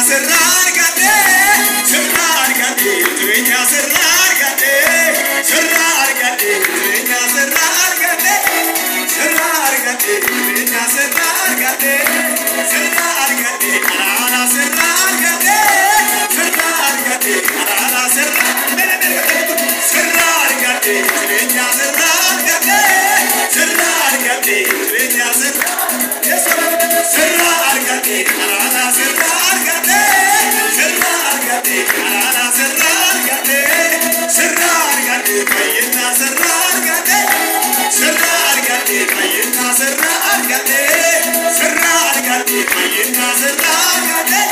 سرار قدي سرار قدي ترينيا سرار قدي سرار قدي ترينيا سرار قدي سرار قدي ترينيا سرار قدي سرار قدي أنا سرار قدي سرار قدي أنا سرار سرار قدي ترينيا سرار قدي سرار قدي ترينيا سرار سرار قدي أنا سرار قدي سرار قدي أنا سرار قدي سرار قدي بينا سرار قدي سرار قدي بينا سرار قدي سرار قدي بينا سرار قدي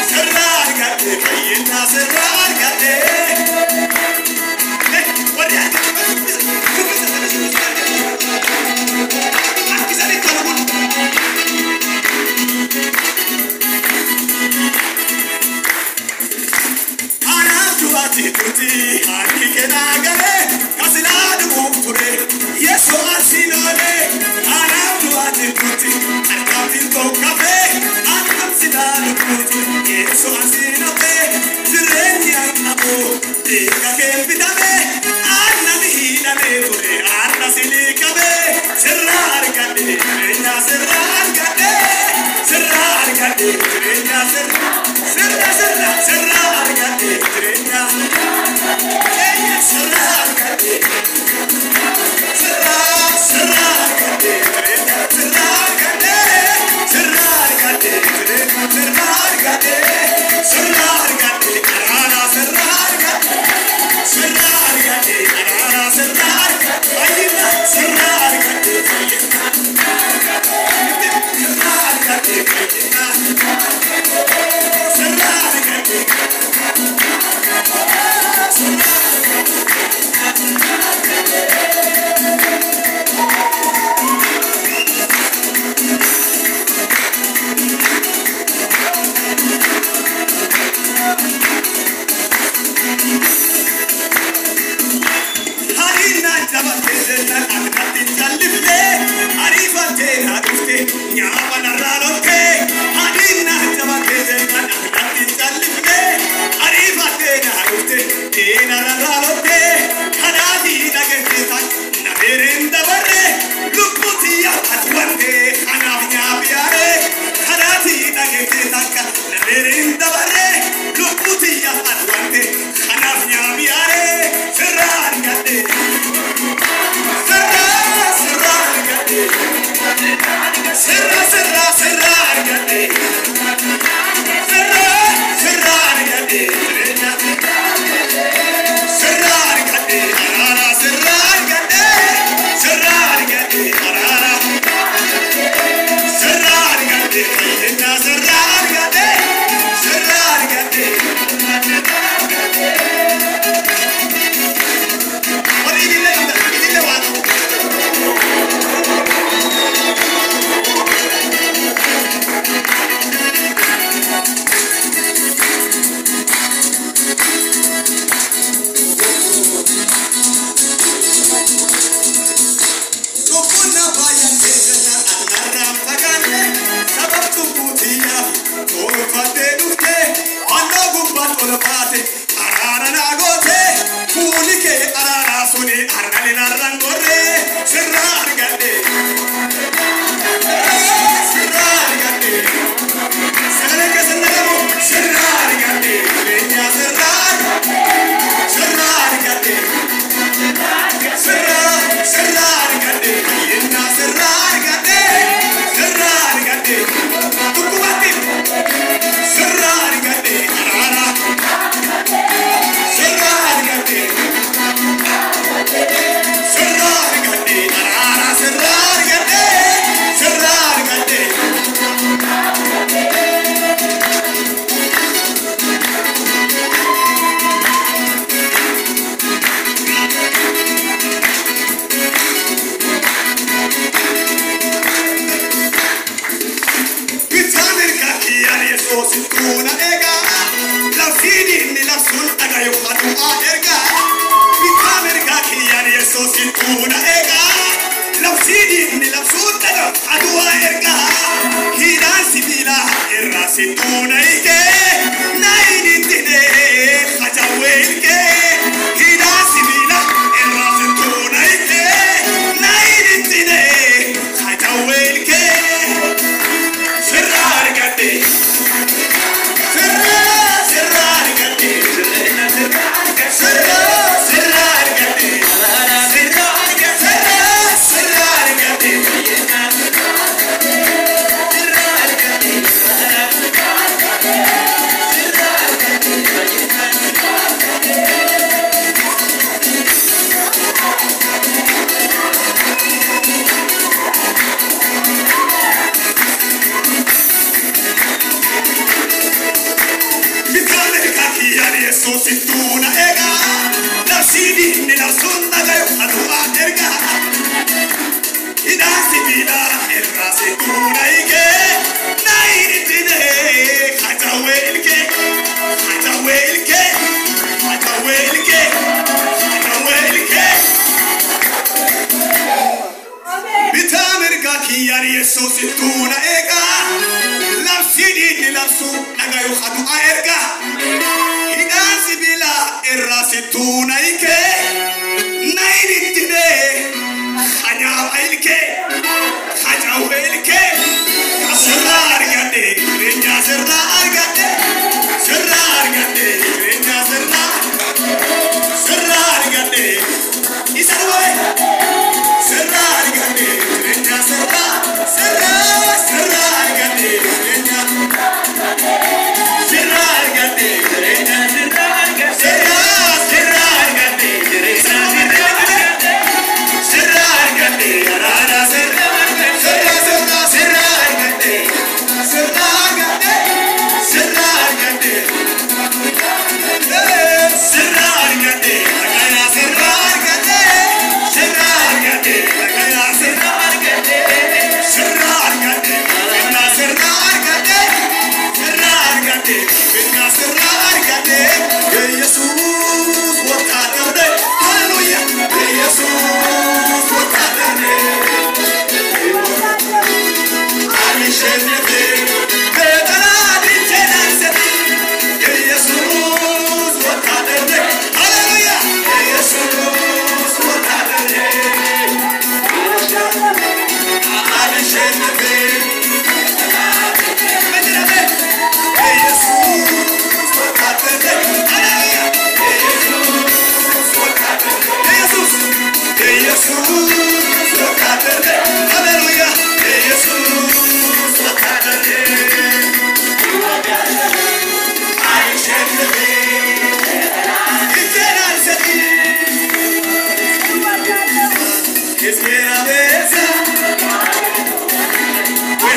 سرار قدي بينا سرار قدي tutti anche che nagare casilado pure yeso asinole ana tuati tutti arcati con caffè anam sidalo tutti yeso asinole sireni amo dica che vidame anna mihina me pure anna silicave serrar cadde trena serrar cadde serrar cadde trena serrar serrar serrar cadde trena serrar cadde serrar serrar cadde trena serrar cadde serrar cadde trena serrar cadde serrar cadde arana serrar cadde serrar cadde arana serrar cadde ayna serrar cadde serrar cadde serrar cadde Adua erga, hidan sibila, erra situna ike. Yesus ituna ega nafsidi ni nafsuna gayo aduma erga idasi bila erase tuna ige naitine hatawe ilke bitamerga ki Yesus ituna ega nafsidi ni nafsuna gayo aduma erga bila irasituna ike naiditine hajawailke asrar gade renya srar gade renya srar gade isarwe srar gade renya srar gade renya srar gade renya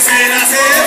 Será